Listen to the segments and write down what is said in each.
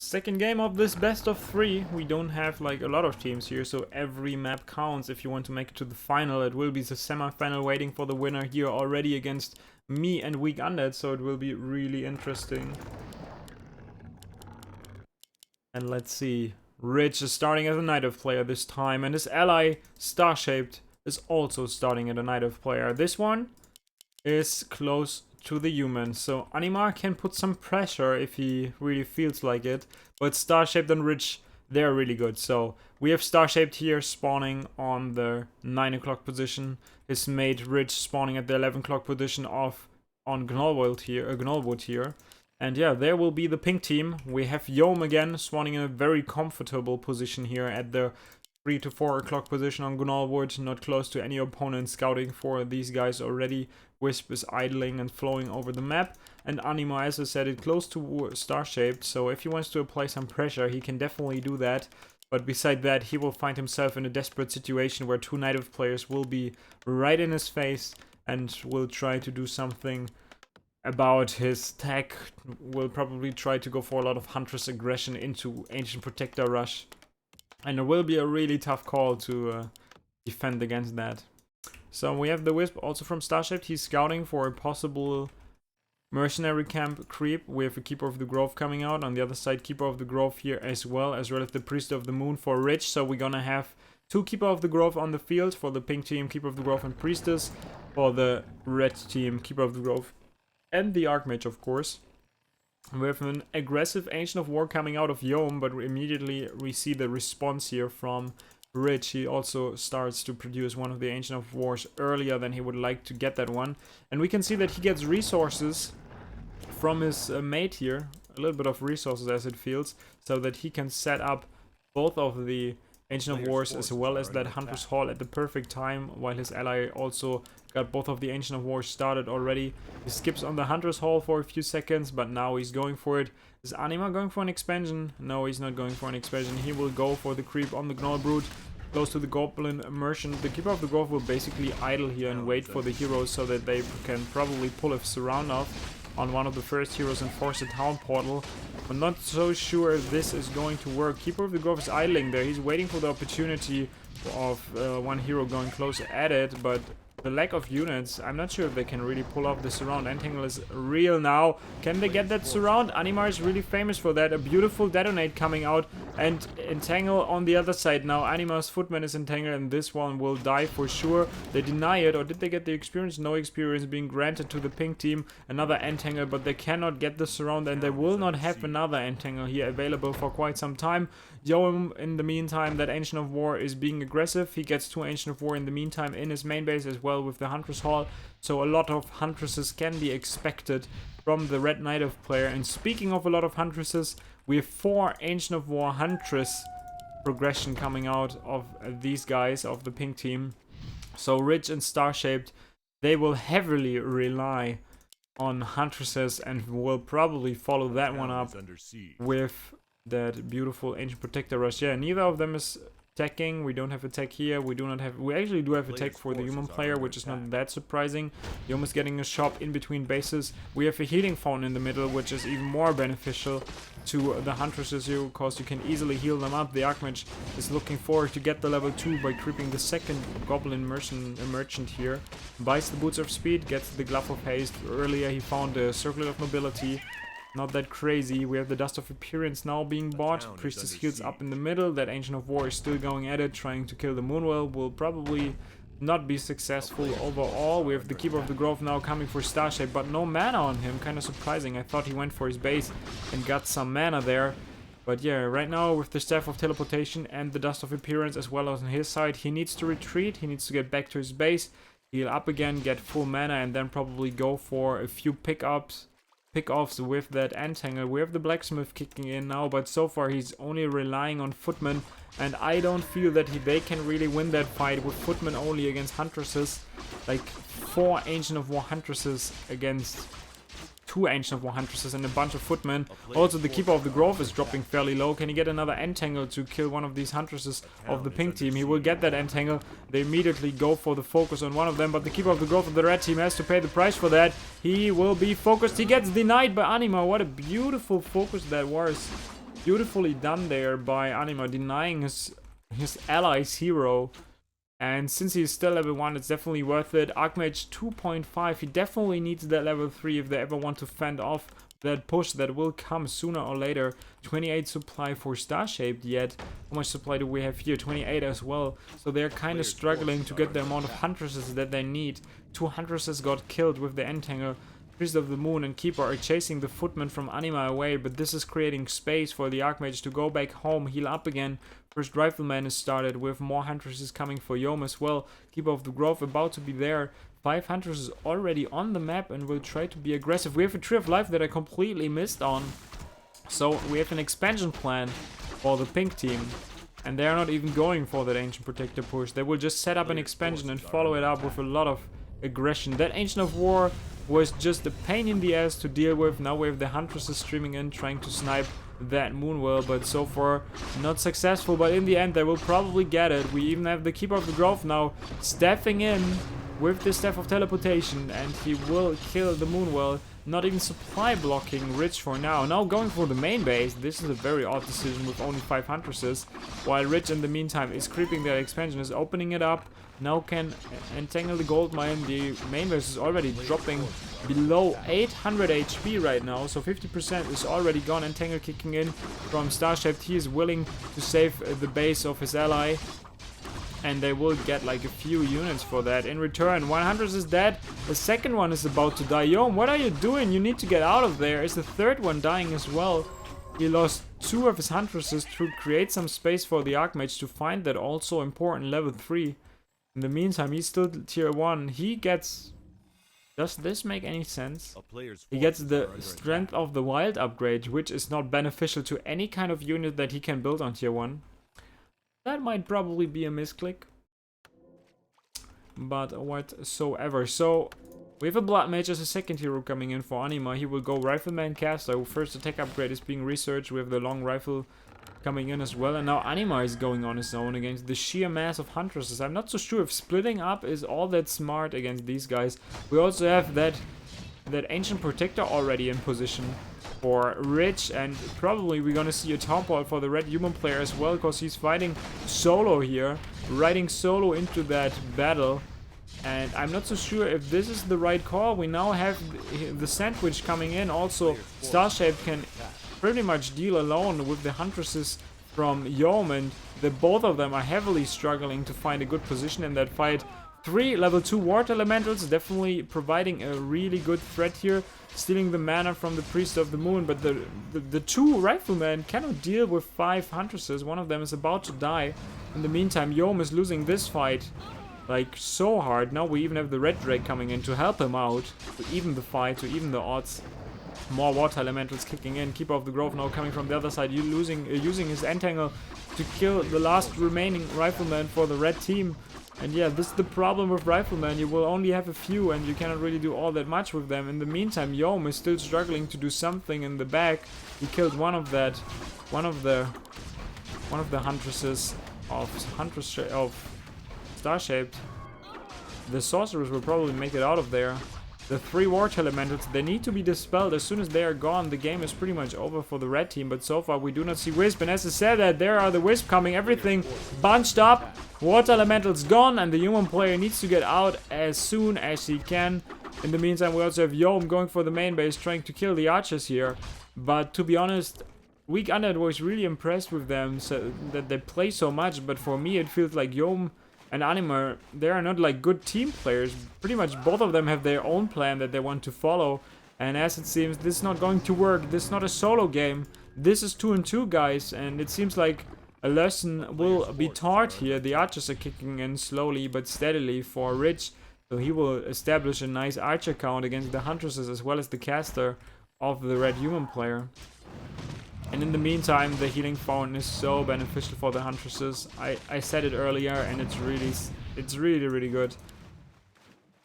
Second game of this best of 3. We don't have like a lot of teams here, so every map counts if you want to make it to the final. It will be the semi-final waiting for the winner here already against me and Weak Undead, so it will be really interesting. And let's see. Rich is starting as a Night Elf player this time, and his ally, StarShaped, is also starting as a Night Elf player. This one is close to the human, so Anima can put some pressure if he really feels like it, but StarShaped and Rich, they're really good. So we have StarShaped here spawning on the 9 o'clock position, his mate Rich spawning at the 11 o'clock position off on Gnollwood here. And yeah, there will be the pink team. We have YoM again spawning in a very comfortable position here at the 3 to 4 o'clock position on Gnollwood, not close to any opponent scouting for these guys already. Wisp is idling and flowing over the map, and Anima, as I said, is close to StarShaped, so if he wants to apply some pressure, he can definitely do that. But beside that, he will find himself in a desperate situation where 2 Night Elf players will be right in his face and will try to do something about his tech. Will probably try to go for a lot of Huntress aggression into Ancient Protector Rush. And it will be a really tough call to defend against that. So we have the Wisp also from StarShaped. He's scouting for a possible mercenary camp creep. We have a Keeper of the Grove coming out. On the other side, Keeper of the Grove here as well as the Priest of the Moon for Rich. So we're gonna have 2 Keeper of the Grove on the field for the pink team, Keeper of the Grove and Priestess. For the red team, Keeper of the Grove and the Archmage, of course. We have an aggressive Ancient of War coming out of YoM, but immediately we see the response here from Rich. He also starts to produce one of the Ancient of Wars earlier than he would like to get that one. And we can see that he gets resources from his mate here. A little bit of resources as it feels. So that he can set up both of the Ancient of Wars as well as that Hunter's Hall at the perfect time. While his ally also got both of the Ancient of Wars started already. He skips on the Hunter's Hall for a few seconds, but now he's going for it. Is Anima going for an expansion? No, he's not going for an expansion. He will go for the creep on the Gnollwood, close to the Goblin Immersion. The Keeper of the Grove will basically idle here and wait for the heroes so that they can probably pull a surround off on one of the first heroes and force a town portal. I'm not so sure if this is going to work. Keeper of the Grove is idling there. He's waiting for the opportunity of one hero going close at it, but the lack of units, I'm not sure if they can really pull off the surround. Entangle is real now. Can they get that surround? Anima is really famous for that. A beautiful detonate coming out and entangle on the other side now. Anima's footman is entangled and this one will die for sure. They deny it, or did they get the experience? No experience being granted to the pink team. Another entangle, but they cannot get the surround and they will not have another entangle here available for quite some time. YoM, in the meantime, that Ancient of War is being aggressive. He gets 2 Ancient of War in the meantime in his main base as well with the Huntress Hall. So a lot of Huntresses can be expected from the Red Night Elf player. And speaking of a lot of Huntresses, we have 4 Ancient of War Huntress progression coming out of these guys of the pink team. So Rich and StarShaped, they will heavily rely on Huntresses and will probably follow that one up with that beautiful Ancient Protector Rush. Yeah, neither of them is attacking. We don't have attack here. We actually do have attack for the human player, which is not that surprising. YoM is getting a shop in between bases. We have a healing fountain in the middle, which is even more beneficial to the Huntresses here, because you can easily heal them up. The Archmage is looking forward to get the level 2 by creeping the second Goblin Merchant here. Buys the Boots of Speed, gets the Glove of Haste. Earlier he found the Circlet of Nobility. Not that crazy. We have the Dust of Appearance now being bought. Priestess heals up in the middle. That Ancient of War is still going at it, trying to kill the Moonwell. Will probably not be successful overall. We have the Keeper of the Grove now coming for StarShaped, but no mana on him. Kind of surprising. I thought he went for his base and got some mana there. But yeah, right now with the Staff of Teleportation and the Dust of Appearance as well as on his side, he needs to retreat. He needs to get back to his base, heal up again, get full mana, and then probably go for a few pickoffs with that entangle. We have the blacksmith kicking in now, but so far he's only relying on footmen, and I don't feel that they can really win that fight with footmen only against Huntresses. Like 4 Ancient of War Huntresses against 2 Ancient of War Huntresses and a bunch of footmen. Also the Keeper of the Grove is dropping fairly low. Can he get another entangle to kill one of these Huntresses of the pink team? He will get that entangle. They immediately go for the focus on one of them, but the Keeper of the Grove of the red team has to pay the price for that. He will be focused. He gets denied by Anima. What a beautiful focus that was. Beautifully done there by Anima, denying his ally's hero. And since he's still level 1, it's definitely worth it. Archmage 2.5, he definitely needs that level 3 if they ever want to fend off that push that will come sooner or later. 28 supply for StarShaped yet. How much supply do we have here? 28 as well. So they're kind of struggling to get the amount of Huntresses that they need. 2 Huntresses got killed with the Entangle. Priest of the Moon and Keeper are chasing the Footman from Anima away, but this is creating space for the Archmage to go back home, heal up again. First Rifleman is started with more Huntresses coming for YoM as well. Keeper of the Grove about to be there. 5 Huntresses already on the map and will try to be aggressive. We have a Tree of Life that I completely missed on. So we have an expansion plan for the pink team. And they are not even going for that Ancient Protector push. They will just set up an expansion and follow it up with a lot of aggression. That Ancient of War was just a pain in the ass to deal with. Now we have the Huntresses streaming in, trying to snipe that Moonwell, but so far not successful. But in the end they will probably get it. We even have the Keeper of the Grove now staffing in with the Staff of Teleportation, and he will kill the Moonwell. Not even supply blocking Rich for now. Now going for the main base. This is a very odd decision with only 5 Huntresses, while Rich in the meantime is creeping that expansion, is opening it up. Now can entangle the gold mine. The main base is already dropping below 800 HP right now, so 50% is already gone. Entangle kicking in from StarShaped. He is willing to save the base of his ally, and they will get like a few units for that. In return, 100 is dead. The second one is about to die. YoM, what are you doing? You need to get out of there. Is the third one dying as well? He lost 2 of his Huntresses to create some space for the Archmage to find that also important level 3. In the meantime, he's still tier 1. He gets... Does this make any sense? He gets the Strength of the Wild upgrade, which is not beneficial to any kind of unit that he can build on tier 1. That might probably be a misclick. But whatsoever. So, we have a Blood Mage as a second hero coming in for Anima. He will go Rifleman Caster. First attack upgrade is being researched with the long rifle coming in as well. And now Anima is going on his own against the sheer mass of Huntresses. I'm not so sure if splitting up is all that smart against these guys. We also have that Ancient Protector already in position for Rich, and probably we're gonna see a Townball for the red human player as well, because he's fighting solo here, riding solo into that battle. And I'm not so sure if this is the right call. We now have the Sandwich coming in. Also, StarShaped can pretty much deal alone with the Huntresses from YoM, and both of them are heavily struggling to find a good position in that fight. 3 level 2 Water Elementals, definitely providing a really good threat here, stealing the mana from the Priest of the Moon, but the 2 Riflemen cannot deal with 5 Huntresses. One of them is about to die. In the meantime, YoM is losing this fight like so hard. Now we even have the Red Drake coming in to help him out, to even the fight, to even the odds. More Water Elementals kicking in. Keeper of the Grove now coming from the other side, using his Entangle to kill the last remaining Rifleman for the red team. And yeah, this is the problem with Riflemen. You will only have a few and you cannot really do all that much with them. In the meantime, YoM is still struggling to do something in the back. He killed one of the Huntresses of StarShaped. The Sorcerers will probably make it out of there. The 3 Water Elementals, they need to be dispelled. As soon as they are gone, the game is pretty much over for the red team. But so far, we do not see Wisp. And as I said, that there are the Wisp coming. Everything bunched up. Water Elementals gone. And the human player needs to get out as soon as he can. In the meantime, we also have YoM going for the main base, trying to kill the archers here. But to be honest, Week Undead was really impressed with them, so that they play so much. But for me, it feels like YoM and Anima, they are not like good team players. Pretty much both of them have their own plan that they want to follow. And as it seems, this is not going to work. This is not a solo game. This is 2-2, guys. And it seems like a lesson will be taught here. The archers are kicking in slowly but steadily for Rich. So he will establish a nice archer count against the Huntresses as well as the caster of the red human player. And in the meantime, the healing fountain is so beneficial for the Huntresses. I said it earlier, and it's really good.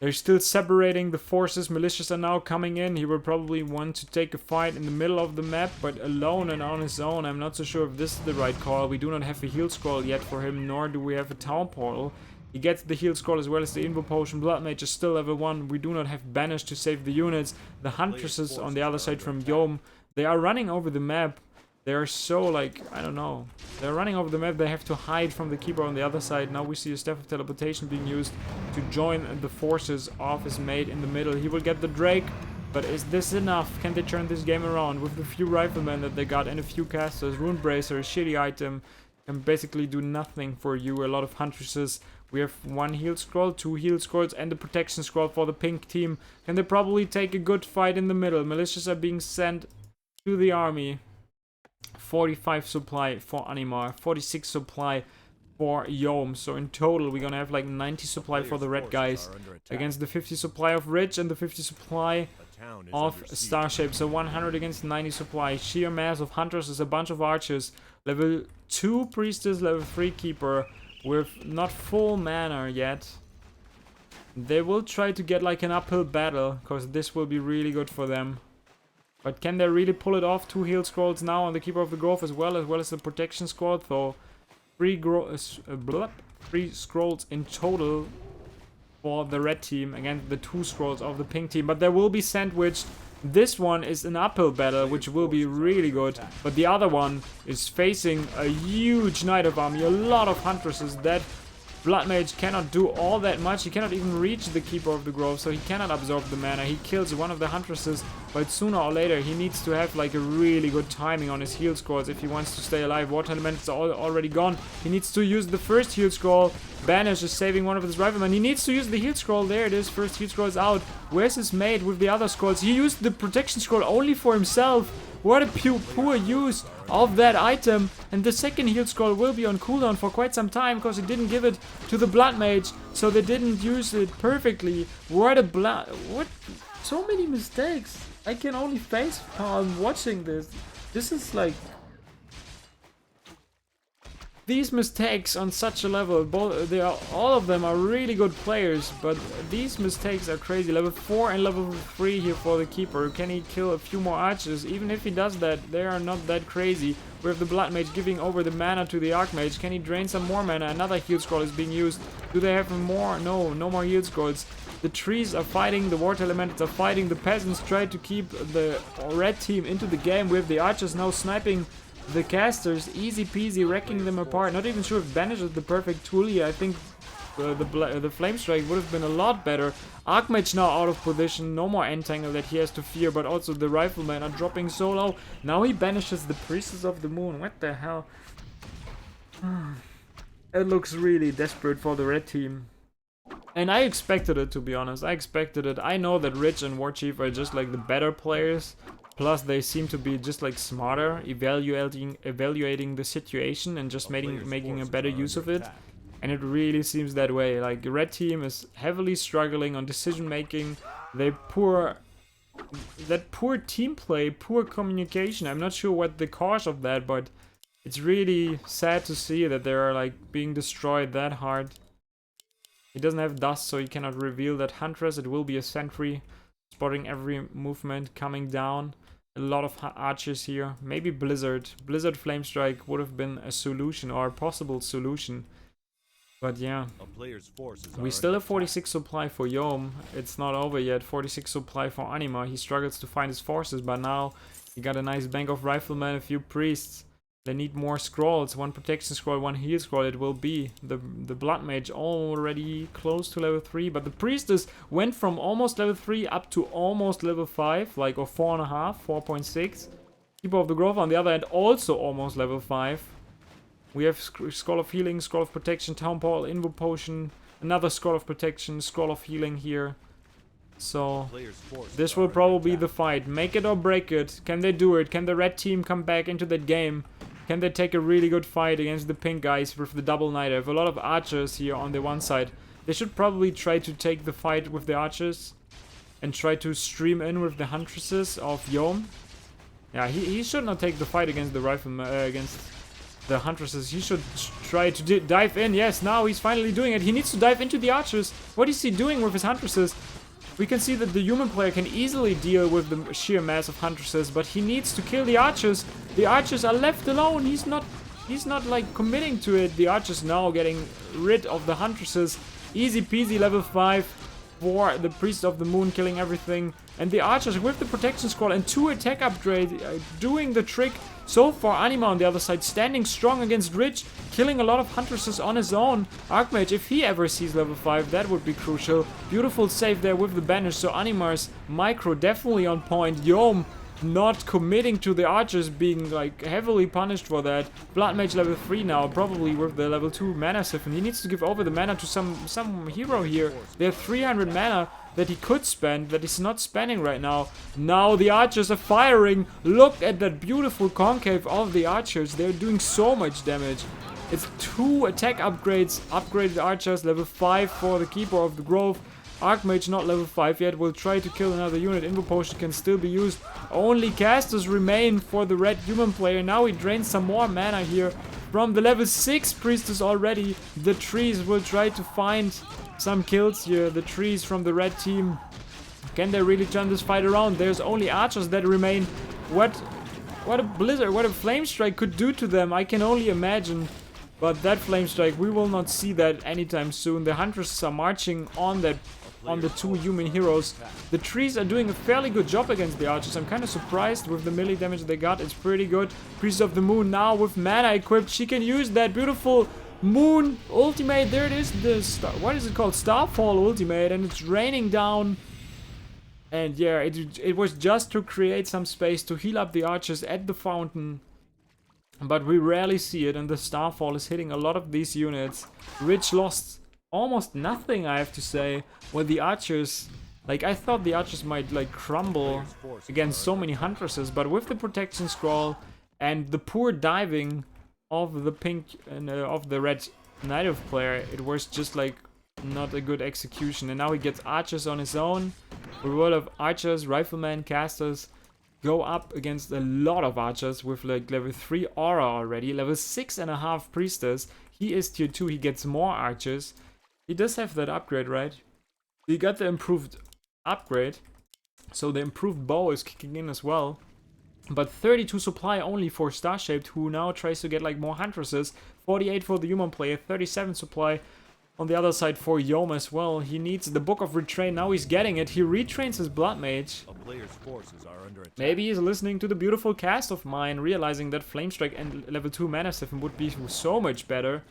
They're still separating the forces. Militias are now coming in. He will probably want to take a fight in the middle of the map, but alone and on his own. I'm not so sure if this is the right call. We do not have a heal scroll yet for him, nor do we have a town portal. He gets the heal scroll as well as the invo potion. Blood Mage is still level 1. We do not have banish to save the units. The Huntresses on the other side from YoM, they are running over the map. They're so, like, I don't know. They're running over the map. They have to hide from the keeper on the other side. Now we see a Staff of Teleportation being used to join the forces of his mate in the middle. He will get the Drake, but is this enough? Can they turn this game around with the few riflemen that they got and a few casters? Rune Bracer, a shitty item, can basically do nothing for you. A lot of Huntresses. We have 1 heal scroll, 2 heal scrolls, and the protection scroll for the pink team. Can they probably take a good fight in the middle? Militias are being sent to the army. 45 supply for Anima, 46 supply for YoM. So in total, we're gonna have like 90 supply for the red guys against the 50 supply of Rich and the 50 supply of StarShaped. So 100 against 90 supply. Sheer mass of hunters is a bunch of archers. Level 2 priestess, level 3 keeper with not full mana yet. They will try to get like an uphill battle because this will be really good for them. But can they really pull it off? 2 heal scrolls now on the Keeper of the Grove as well as the protection scroll. So 3 scrolls in total for the red team against the 2 scrolls of the pink team. But there will be sandwiched. This one is an uphill battle, which will be really good. But the other one is facing a huge Knight of Army, a lot of Huntresses. That Blood Mage cannot do all that much. He cannot even reach the Keeper of the Grove, so he cannot absorb the mana. He kills one of the Huntresses, but sooner or later he needs to have like a really good timing on his heal scrolls if he wants to stay alive. Water Elementals are already gone. He needs to use the first heal scroll. Banish is saving one of his riflemen. He needs to use the heal scroll. There it is. First heal scroll is out. Where's his mate with the other scrolls? He used the protection scroll only for himself. What a poor use of that item. And the second heal scroll will be on cooldown for quite some time because he didn't give it to the Blood Mage, so they didn't use it perfectly. What? So many mistakes. I can only face palm watching this. This is like... These mistakes on such a level, all of them are really good players, but these mistakes are crazy. Level 4 and level 3 here for the Keeper. Can he kill a few more archers? Even if he does that, they are not that crazy. We have the Blood Mage giving over the mana to the Archmage. Can he drain some more mana? Another heal scroll is being used. Do they have more? No more heal scrolls. The trees are fighting, the water elementals are fighting, the peasants try to keep the red team into the game with the archers now sniping the casters, easy peasy, wrecking them apart. Not even sure if Banish is the perfect tool here. I think the Flame Strike would have been a lot better. Archmage now out of position, no more Entangle that he has to fear, but also the Riflemen are dropping so low. Now he banishes the Priestess of the Moon. What the hell? It looks really desperate for the red team. And I expected it, to be honest. I expected it. I know that Rich and Warchief are just like the better players. Plus, they seem to be just like smarter, evaluating the situation and just making a better use of it. And it really seems that way. Like, the red team is heavily struggling on decision making. That poor team play, poor communication. I'm not sure what the cause of that, but it's really sad to see that they are like being destroyed that hard. He doesn't have dust, so he cannot reveal that Huntress. It will be a sentry, spotting every movement coming down. A lot of archers here. Maybe Blizzard. Blizzard Flame Strike would have been a solution, or a possible solution. But yeah. We still have 46 supply for YoM. It's not over yet. 46 supply for Anima. He struggles to find his forces, but now he got a nice bank of riflemen, a few priests. They need more scrolls. 1 protection scroll, 1 heal scroll. It will be. The Blood Mage already close to level 3. But the Priestess went from almost level 3 up to almost level 5. Like, or 4.5, 4.6. Keeper of the Grove on the other end also almost level 5. We have Scroll of Healing, Scroll of Protection, Town Hall, Invo Potion. Another Scroll of Protection, Scroll of Healing here. So, this will probably be the fight. Make it or break it. Can they do it? Can the red team come back into that game? Can they take a really good fight against the pink guys with the double knight? I have a lot of archers here on the one side. They should probably try to take the fight with the archers and try to stream in with the huntresses of YoM. Yeah, he should not take the fight against the riflemen, against the huntresses. He should try to dive in. Yes, now he's finally doing it. He needs to dive into the archers. What is he doing with his huntresses? We can see that the human player can easily deal with the sheer mass of huntresses, but he needs to kill the archers. The archers are left alone. He's not like committing to it. The archers now getting rid of the huntresses. Easy peasy level 5 for the Priest of the Moon, killing everything. And the archers with the protection scroll and 2 attack upgrades doing the trick. So far, Anima on the other side standing strong against Rich, killing a lot of Huntresses on his own. Archmage, if he ever sees level 5, that would be crucial. Beautiful save there with the banish, so Anima's micro definitely on point. YoM not committing to the archers, being like heavily punished for that. Blood Mage level 3 now, probably with the level 2 mana siphon. He needs to give over the mana to some hero here. They have 300 mana that he could spend, that he's not spending right now. Now the archers are firing. Look at that beautiful concave of the archers. They're doing so much damage. It's 2 attack upgrades, upgraded archers, level 5 for the Keeper of the Grove. Archmage not level 5 yet, will try to kill another unit. Invo Potion can still be used. Only casters remain for the red human player. Now he drains some more mana here from the level 6 priestess already. The trees will try to find some kills here. The trees from the red team. Can they really turn this fight around? There's only archers that remain. What a blizzard, what a flame strike could do to them, I can only imagine. But that flame strike, we will not see that anytime soon. The huntresses are marching on the 2 human heroes. The trees are doing a fairly good job against the archers. I'm kind of surprised with the melee damage they got. It's pretty good. Priest of the Moon now with mana equipped. She can use that beautiful moon ultimate. There it is. What is it called? Starfall ultimate. And it's raining down. And yeah, it was just to create some space to heal up the archers at the fountain. But we rarely see it, and the Starfall is hitting a lot of these units. Rich lost almost nothing, I have to say. Well, the archers, like, I thought the archers might, like, crumble against so many huntresses, but with the protection scroll and the poor diving of the pink and of the red Night Elf player, it was just, like, not a good execution. And now he gets archers on his own. We will have archers, riflemen, casters go up against a lot of archers with like level 3 aura already, level 6.5 priestess. He is tier 2, he gets more archers. He does have that upgrade, right? He got the improved upgrade, so the improved bow is kicking in as well. But 32 supply only for StarShaped, who now tries to get like more huntresses. 48 for the human player, 37 supply on the other side for YoM as well. He needs the Book of Retrain. Now he's getting it. He retrains his Blood Mage. Maybe he's listening to the beautiful cast of mine, realizing that Flame Strike and level 2 Mana Siphon would be so much better.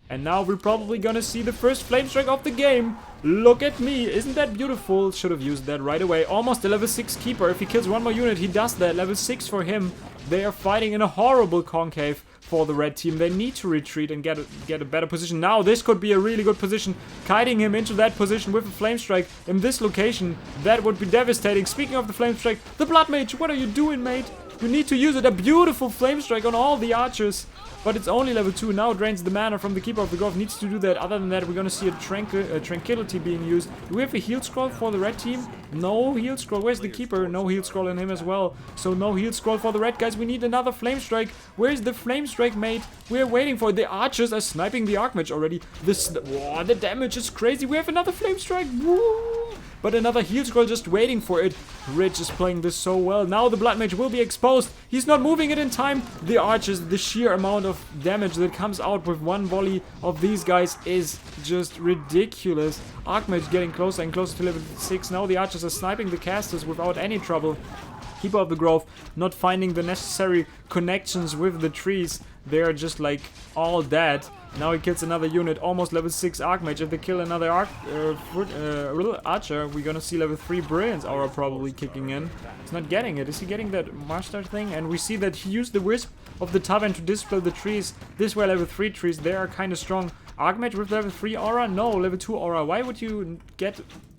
And now we're probably gonna see the first Flame Strike of the game. Look at me. Isn't that beautiful? Should have used that right away. Almost a level 6 Keeper. If he kills one more unit, he does that. Level 6 for him. They are fighting in a horrible concave for the red team. They need to retreat and get a better position. Now this could be a really good position. Kiting him into that position with a Flame Strike in this location. That would be devastating. Speaking of the Flame Strike, the Blood Mage, what are you doing, mate? You need to use it. A beautiful Flame Strike on all the archers. But it's only level 2. Now it drains the mana from the Keeper of the Grove. Needs to do that. Other than that, we're gonna see a Tranquility being used. Do we have a heal scroll for the red team? No heal scroll. Where's the Keeper? No heal scroll in him as well. So no heal scroll for the red guys. We need another Flame Strike. Where's the Flame Strike, mate? We're waiting for it. The archers are sniping the Archmage already. Whoa, the damage is crazy. We have another Flame Strike. Woo! But another heal scroll just waiting for it. Rich is playing this so well. Now the Blood Mage will be exposed. He's not moving it in time. The archers, the sheer amount of damage that comes out with one volley of these guys is just ridiculous. Archmage getting closer and closer to level 6. Now the archers are sniping the casters without any trouble. Keeper of the Grove not finding the necessary connections with the trees. They are just like all dead. Now he kills another unit, almost level 6 Archmage. If they kill another archer, we're gonna see level 3 Brilliance Aura probably kicking in. He's not getting it. Is he getting that master thing? And we see that he used the Wisp of the Tavern to dispel the trees. This were level 3 trees. They are kind of strong. Archmage with level 3 aura? No, level 2 aura. Why would you get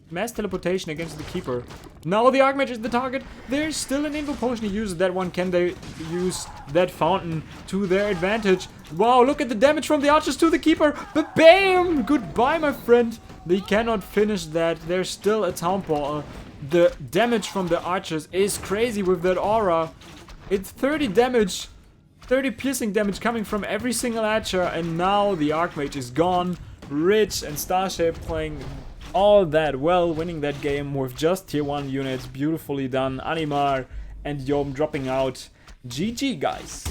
mass teleportation against the Keeper? Now the Archmage is the target. There's still an Invo Potion. He uses that one. Can they use that fountain to their advantage? Wow, look at the damage from the archers to the Keeper. But bam! Goodbye, my friend. They cannot finish that. There's still a Town Portal. The damage from the archers is crazy with that aura. It's 30 damage. 30 piercing damage coming from every single archer. And now the Archmage is gone. Rich and StarShaped playing all that well, winning that game with just tier 1 units. Beautifully done. Anima and YoM dropping out. GG, guys.